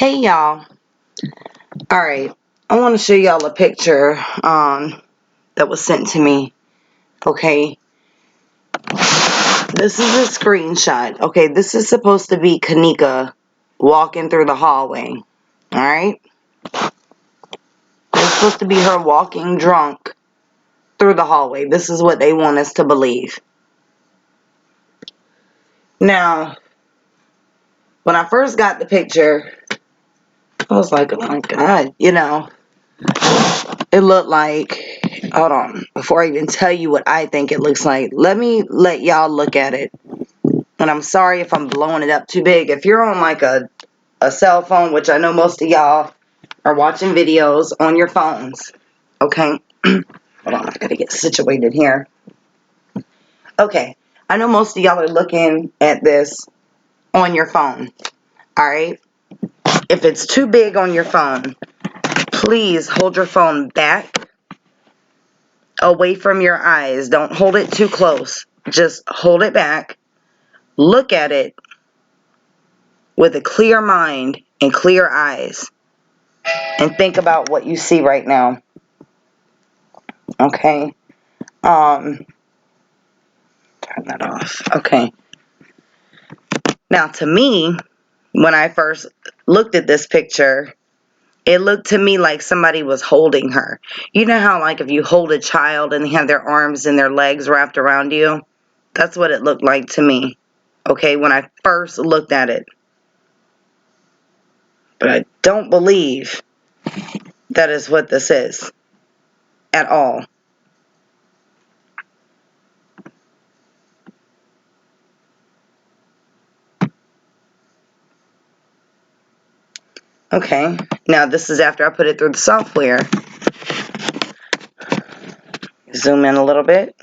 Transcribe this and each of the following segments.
Hey y'all. Alright, I want to show y'all a picture that was sent to me. Okay, this is a screenshot. Okay, this is supposed to be Kenneka walking through the hallway. Alright, it's supposed to be her walking drunk through the hallway. This is what they want us to believe. Now, when I first got the picture, I was like, oh my god, it looked like, hold on, before I even tell you what I think it looks like, let me let y'all look at it. And I'm sorry if I'm blowing it up too big. If you're on like a cell phone, which I know most of y'all are watching videos on your phones, okay? Hold on, I gotta get situated here. Okay, I know most of y'all are looking at this on your phone, alright? If it's too big on your phone, please hold your phone back, away from your eyes. Don't hold it too close. Just hold it back. Look at it with a clear mind and clear eyes. And think about what you see right now. Okay. Turn that off. Okay. Now, to me, when I first looked at this picture, it looked to me like somebody was holding her. You know how, like, if you hold a child and they have their arms and their legs wrapped around you? That's what it looked like to me. Okay, when I first looked at it. But I don't believe that is what this is at all. Okay, now this is after I put it through the software. Zoom in a little bit.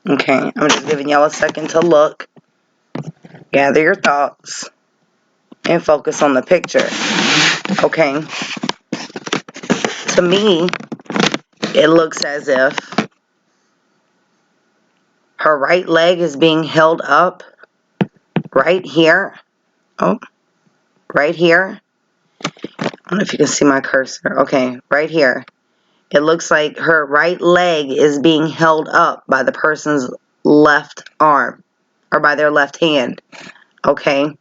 Okay, I'm just giving y'all a second to look, gather your thoughts, and focus on the picture. Okay, to me, it looks as if her right leg is being held up right here. Oh, right here. I don't know if you can see my cursor. Okay, right here. It looks like her right leg is being held up by the person's left arm or by their left hand. Okay.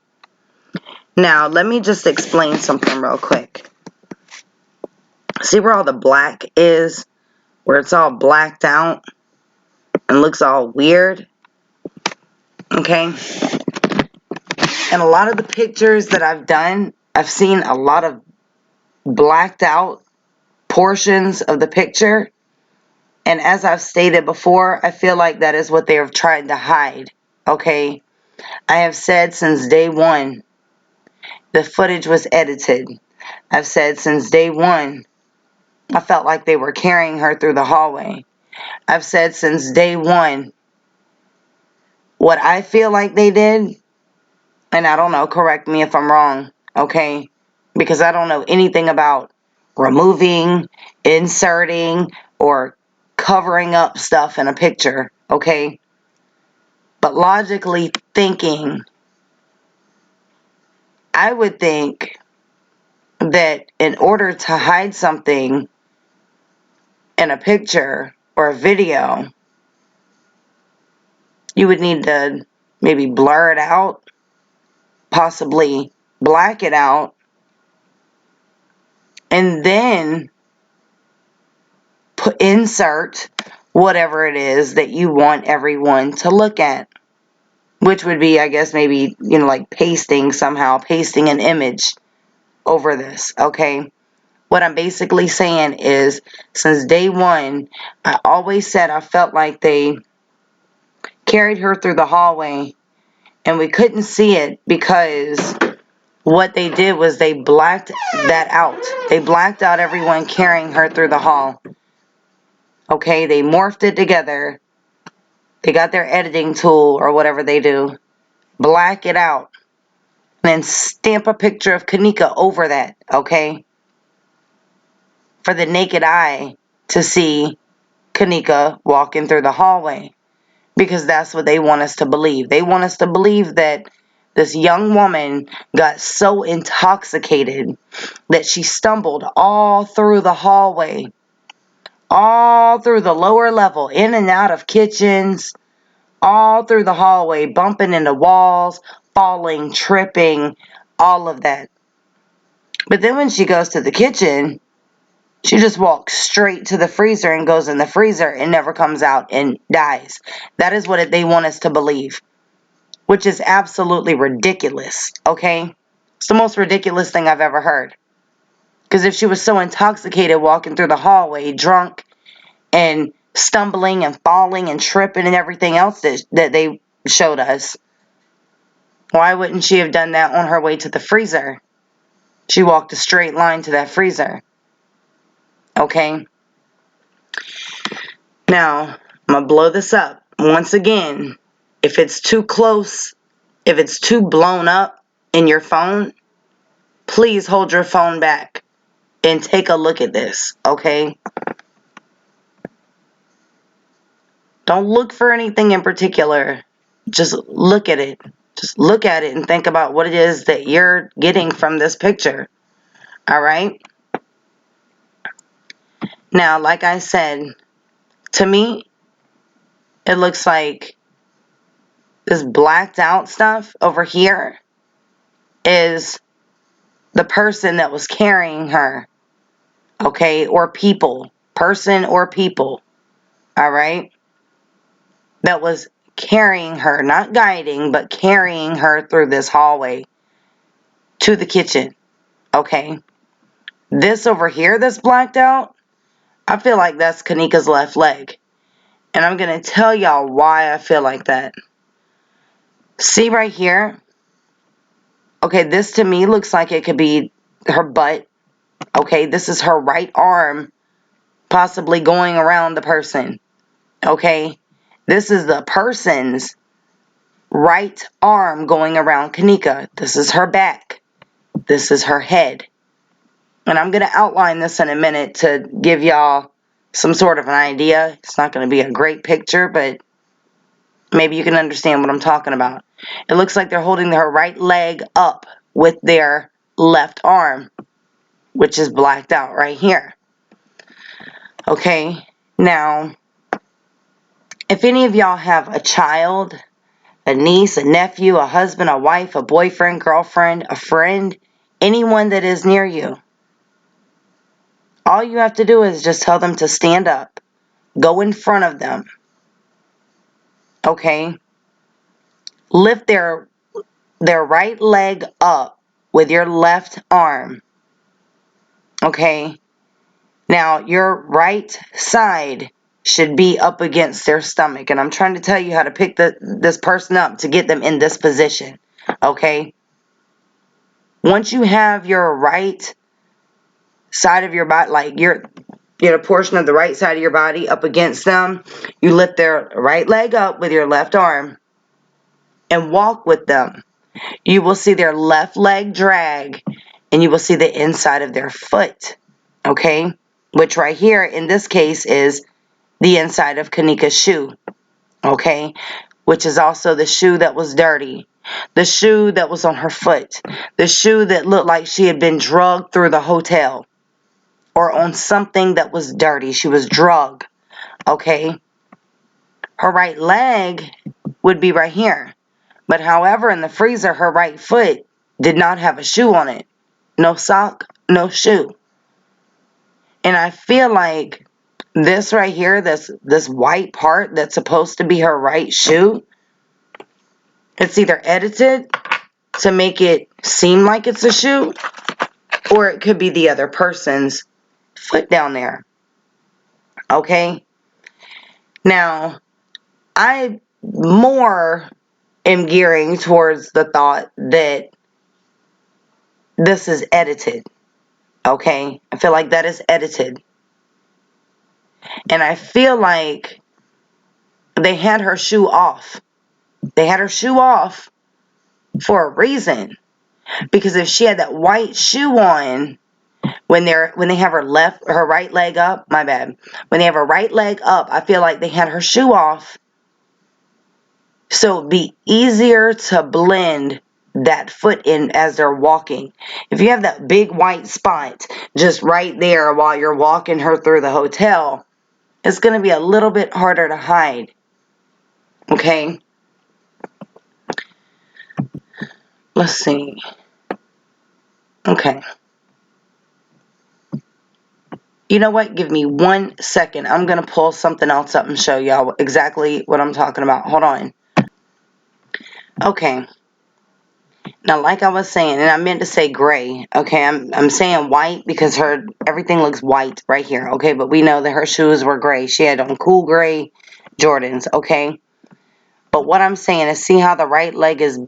Now, let me just explain something real quick. See where all the black is? Where it's all blacked out and looks all weird? Okay. And a lot of the pictures that I've done, I've seen a lot of blacked out portions of the picture. And as I've stated before, I feel like that is what they have tried to hide. Okay. I have said since day one, the footage was edited. I've said since day one, I felt like they were carrying her through the hallway. I've said since day one, what I feel like they did, and I don't know, correct me if I'm wrong, okay? Because I don't know anything about removing, inserting, or covering up stuff in a picture, okay? But logically thinking, I would think that in order to hide something in a picture or a video, you would need to maybe blur it out, possibly black it out, and then insert whatever it is that you want everyone to look at, which would be, I guess, maybe, like pasting somehow, pasting an image over this, okay? What I'm basically saying is, since day one, I always said I felt like they carried her through the hallway and we couldn't see it because what they did was they blacked that out. They blacked out everyone carrying her through the hall. Okay, they morphed it together. They got their editing tool or whatever they do. Black it out. And then stamp a picture of Kenneka over that, okay? For the naked eye to see Kenneka walking through the hallway, because that's what they want us to believe. They want us to believe that this young woman got so intoxicated that she stumbled all through the hallway, all through the lower level, in and out of kitchens, all through the hallway, bumping into walls, falling, tripping, all of that. But then when she goes to the kitchen, she just walks straight to the freezer and goes in the freezer and never comes out and dies. That is what they want us to believe, which is absolutely ridiculous, okay? It's the most ridiculous thing I've ever heard. Because if she was so intoxicated walking through the hallway, drunk and stumbling and falling and tripping and everything else that they showed us, why wouldn't she have done that on her way to the freezer? She walked a straight line to that freezer. Okay? Now, I'm going to blow this up. Once again, if it's too close, if it's too blown up in your phone, please hold your phone back and take a look at this, okay? Don't look for anything in particular. Just look at it. Just look at it and think about what it is that you're getting from this picture. All right? Now, like I said, to me, it looks like this blacked out stuff over here is the person that was carrying her, okay? Or people. Person or people. All right? That was carrying her, not guiding, but carrying her through this hallway to the kitchen, okay? This over here that's blacked out, I feel like that's Kenneka's left leg. And I'm going to tell y'all why I feel like that. See right here? Okay, this to me looks like it could be her butt. Okay, this is her right arm possibly going around the person. Okay, this is the person's right arm going around Kenneka. This is her back. This is her head. And I'm going to outline this in a minute to give y'all some sort of an idea. It's not going to be a great picture, but maybe you can understand what I'm talking about. It looks like they're holding her right leg up with their left arm, which is blacked out right here. Okay, now, if any of y'all have a child, a niece, a nephew, a husband, a wife, a boyfriend, girlfriend, a friend, anyone that is near you, all you have to do is just tell them to stand up. Go in front of them. Okay? Lift their right leg up with your left arm. Okay? Now, your right side should be up against their stomach. And I'm trying to tell you how to pick this person up to get them in this position. Okay? Once you have your right side of your body, like your portion of the right side of your body up against them, you lift their right leg up with your left arm and walk with them. You will see their left leg drag and you will see the inside of their foot. Okay? Which right here in this case is the inside of Kenneka's shoe. Okay? Which is also the shoe that was dirty. The shoe that was on her foot. The shoe that looked like she had been drugged through the hotel. Or on something that was dirty. She was drugged. Okay? Her right leg would be right here. But however, in the freezer, her right foot did not have a shoe on it. No sock, no shoe. And I feel like this right here, this white part that's supposed to be her right shoe, it's either edited to make it seem like it's a shoe, or it could be the other person's foot down there. Okay? Now, I more am gearing towards the thought that this is edited. Okay? I feel like that is edited. And I feel like they had her shoe off. They had her shoe off for a reason. Because if she had that white shoe on, when they have her right leg up, my bad. When they have her right leg up, I feel like they had her shoe off. So it'd be easier to blend that foot in as they're walking. If you have that big white spot just right there while you're walking her through the hotel, it's going to be a little bit harder to hide. Okay? Let's see. Okay. You know what? Give me 1 second. I'm going to pull something else up and show y'all exactly what I'm talking about. Hold on. Okay. Now, like I was saying, and I meant to say gray, okay? I'm saying white because everything looks white right here, okay? But we know that her shoes were gray. She had on cool gray Jordans, okay? But what I'm saying is, see how the right leg is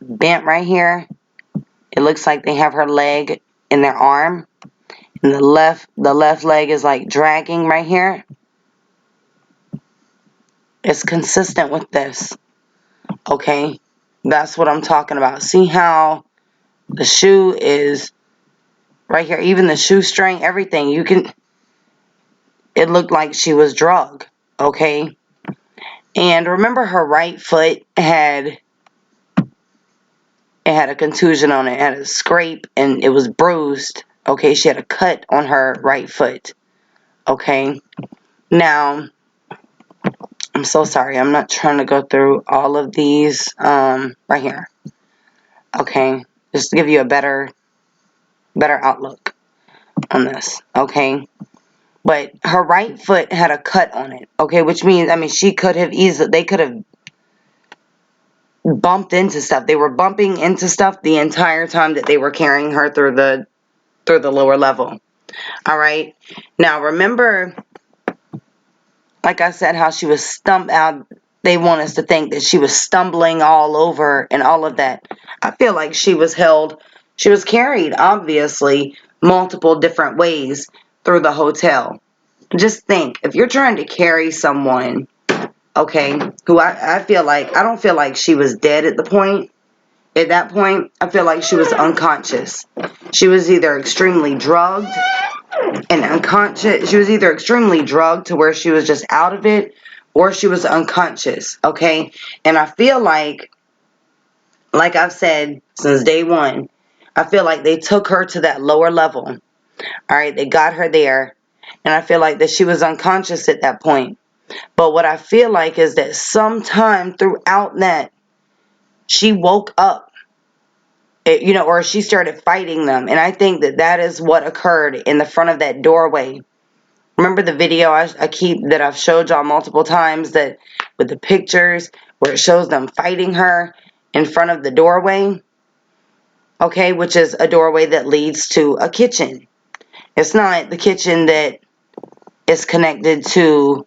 bent right here? It looks like they have her leg in their arm. And the left leg is like dragging right here. It's consistent with this, okay? That's what I'm talking about. See how the shoe is right here, even the shoestring, everything. It looked like she was drugged, okay? And remember her right foot had a contusion on it. It had a scrape and it was bruised, okay? She had a cut on her right foot, okay? Now, I'm so sorry. I'm not trying to go through all of these right here, okay? Just to give you a better outlook on this, okay? But her right foot had a cut on it, okay? Which means, I mean, they could have bumped into stuff. They were bumping into stuff the entire time that they were carrying her through the lower level. All right. Now, remember, like I said, how she was they want us to think that she was stumbling all over and all of that. I feel like she was carried, obviously, multiple different ways through the hotel. Just think, if you're trying to carry someone, okay, who I feel like, I don't feel like she was dead at that point, I feel like she was unconscious. She was either extremely drugged and unconscious. She was either extremely drugged to where she was just out of it, or she was unconscious, okay? And I feel like I've said since day one, I feel like they took her to that lower level. All right, they got her there, and I feel like that she was unconscious at that point. But what I feel like is that sometime throughout that, she woke up, or she started fighting them. And I think that is what occurred in the front of that doorway. Remember the video that I've showed y'all multiple times, that with the pictures where it shows them fighting her in front of the doorway? Okay, which is a doorway that leads to a kitchen. It's not the kitchen that is connected to,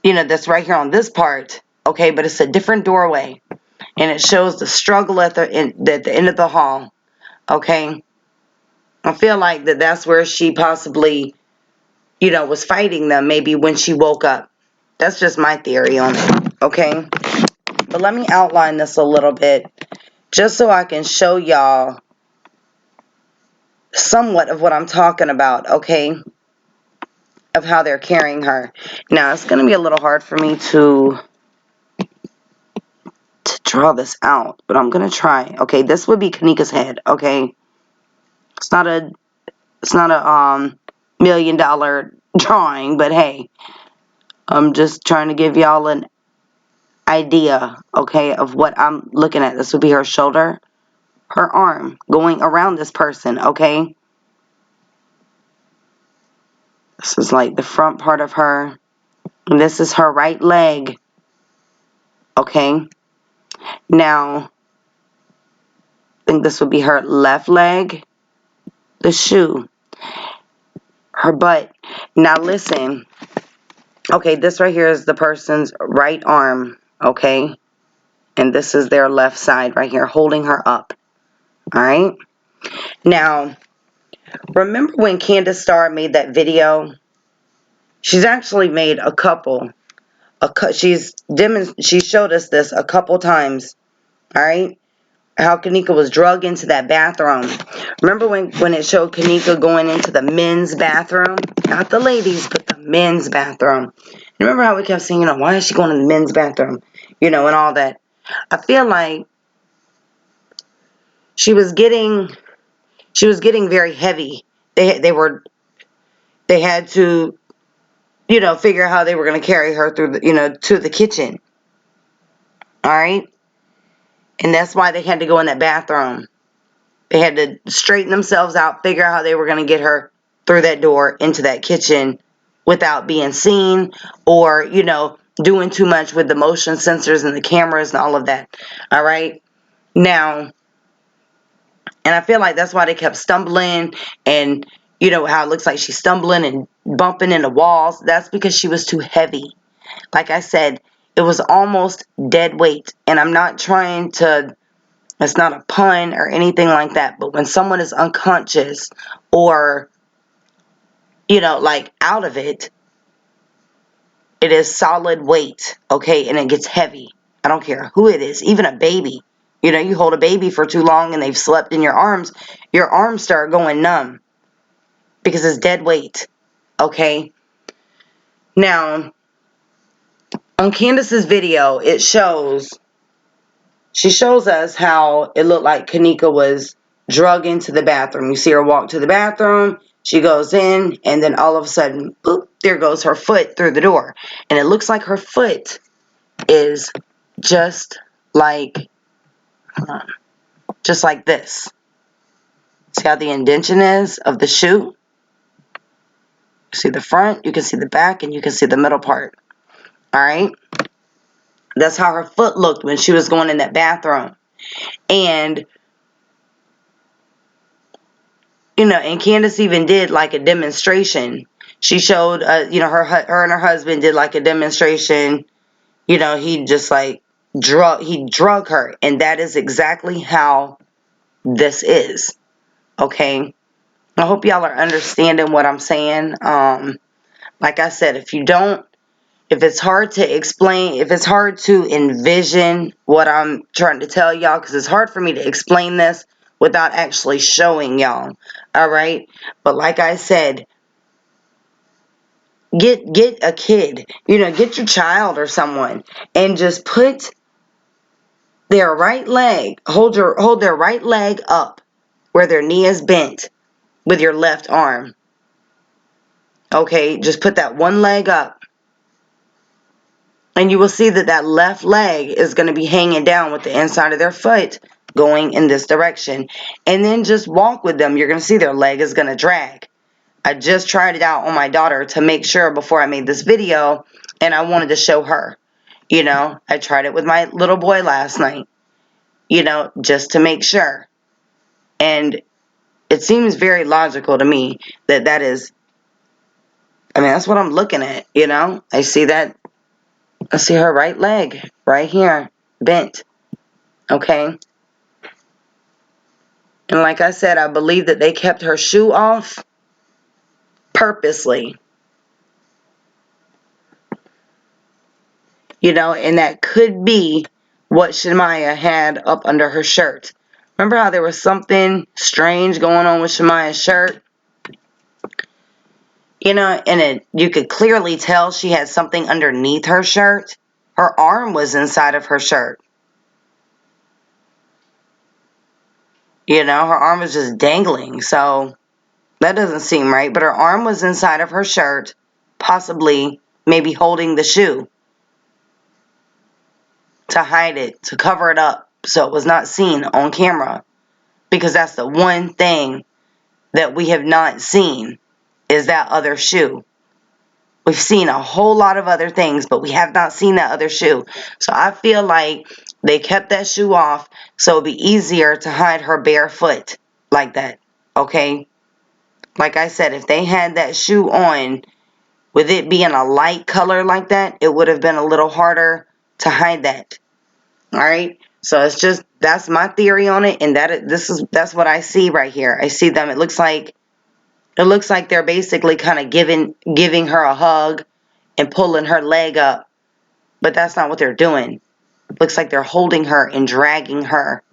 that's right here on this part. Okay, but it's a different doorway. And it shows the struggle at the end of the hall. Okay, I feel like that's where she possibly, was fighting them, maybe when she woke up. That's just my theory on it. Okay, but let me outline this a little bit, just so I can show y'all somewhat of what I'm talking about. Okay, of how they're carrying her. Now, it's going to be a little hard for me to draw this out, but I'm going to try. Okay, this would be Kenneka's head. Okay, it's not a $1 million drawing, but hey, I'm just trying to give y'all an idea, okay, of what I'm looking at. This would be her shoulder, her arm going around this person, okay? This is like the front part of her. And this is her right leg, okay? Now, I think this would be her left leg, the shoe, her butt. Now, listen. Okay, this right here is the person's right arm, okay? And this is their left side right here, holding her up. All right? Now, remember when Candace Starr made that video? She's actually made a couple. She showed us this a couple times. All right? how Kenneka was drugged into that bathroom. Remember when it showed Kenneka going into the men's bathroom? Not the ladies, but the men's bathroom. Remember how we kept saying, why is she going to the men's bathroom? And all that. I feel like she was getting very heavy. They had to, figure out how they were going to carry her through the, to the kitchen. All right? And that's why they had to go in that bathroom. They had to straighten themselves out, figure out how they were going to get her through that door into that kitchen without being seen or, doing too much with the motion sensors and the cameras and all of that. All right? Now, and I feel like that's why they kept stumbling and, how it looks like she's stumbling and bumping into walls. That's because she was too heavy. Like I said, it was almost dead weight. And I'm not trying to, it's not a pun or anything like that. But when someone is unconscious or, like out of it, it is solid weight, okay? And it gets heavy. I don't care who it is, even a baby. You hold a baby for too long and they've slept in your arms start going numb because it's dead weight, okay? Now, on Candace's video, she shows us how it looked like Kenneka was drugged into the bathroom. You see her walk to the bathroom, she goes in, and then all of a sudden, boop, there goes her foot through the door. And it looks like her foot is just like, just like this. See how the indentation is of the shoe? You see the front, you can see the back, and you can see the middle part. Alright? That's how her foot looked when she was going in that bathroom. And, and Candace even did like a demonstration. She showed, her and her husband did like a demonstration. He just like drug her. And that is exactly how this is. Okay? I hope y'all are understanding what I'm saying. Like I said, if it's hard to explain, if it's hard to envision what I'm trying to tell y'all, because it's hard for me to explain this without actually showing y'all. All right? But like I said, get a kid, get your child or someone and just put their right leg, hold their right leg up where their knee is bent with your left arm. Okay, just put that one leg up. And you will see that left leg is going to be hanging down with the inside of their foot going in this direction. And then just walk with them. You're going to see their leg is going to drag. I just tried it out on my daughter to make sure before I made this video. And I wanted to show her. I tried it with my little boy last night. Just to make sure. And it seems very logical to me that is, that's what I'm looking at, I see that. I see her right leg right here, bent. Okay? And like I said, I believe that they kept her shoe off purposely. And that could be what Shemaya had up under her shirt. Remember how there was something strange going on with Shemaya's shirt? And you could clearly tell she had something underneath her shirt. Her arm was inside of her shirt. Her arm was just dangling. So that doesn't seem right. But her arm was inside of her shirt, possibly maybe holding the shoe to hide it, to cover it up so it was not seen on camera. Because that's the one thing that we have not seen is that other shoe. We've seen a whole lot of other things, but we have not seen that other shoe. So I feel like they kept that shoe off so it'd be easier to hide her bare foot like that. Okay? Like I said, if they had that shoe on, with it being a light color like that, it would have been a little harder to hide that. Alright? So it's just, that's my theory on it, and that's what I see right here. I see them, it looks like they're basically kind of giving her a hug and pulling her leg up. But that's not what they're doing. Looks like they're holding her and dragging her.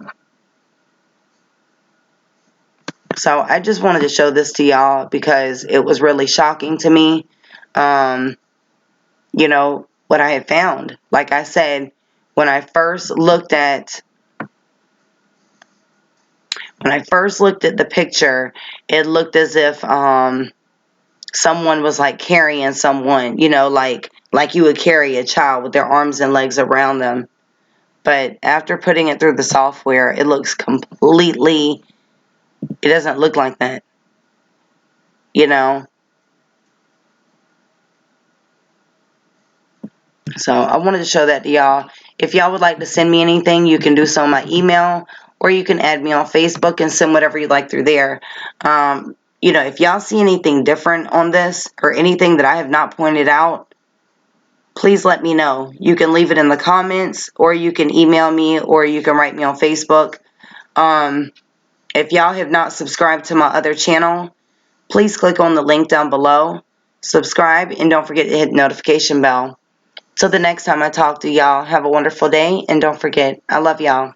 So I just wanted to show this to y'all because it was really shocking to me, you know, what I had found. Like I said, when I first looked at the picture, it looked as if someone was like carrying someone, you know, like you would carry a child with their arms and legs around them. But after putting it through the software, it looks completely, it doesn't look like that, you know. So I wanted to show that to y'all. If y'all would like to send me anything, you can do so on my email, or you can add me on Facebook and send whatever you like through there. You know, if y'all see anything different on this or anything that I have not pointed out, please let me know. You can leave it in the comments, or you can email me, or you can write me on Facebook. If y'all have not subscribed to my other channel, please click on the link down below, subscribe, and don't forget to hit the notification bell. Till the next time I talk to y'all, have a wonderful day, and don't forget, I love y'all.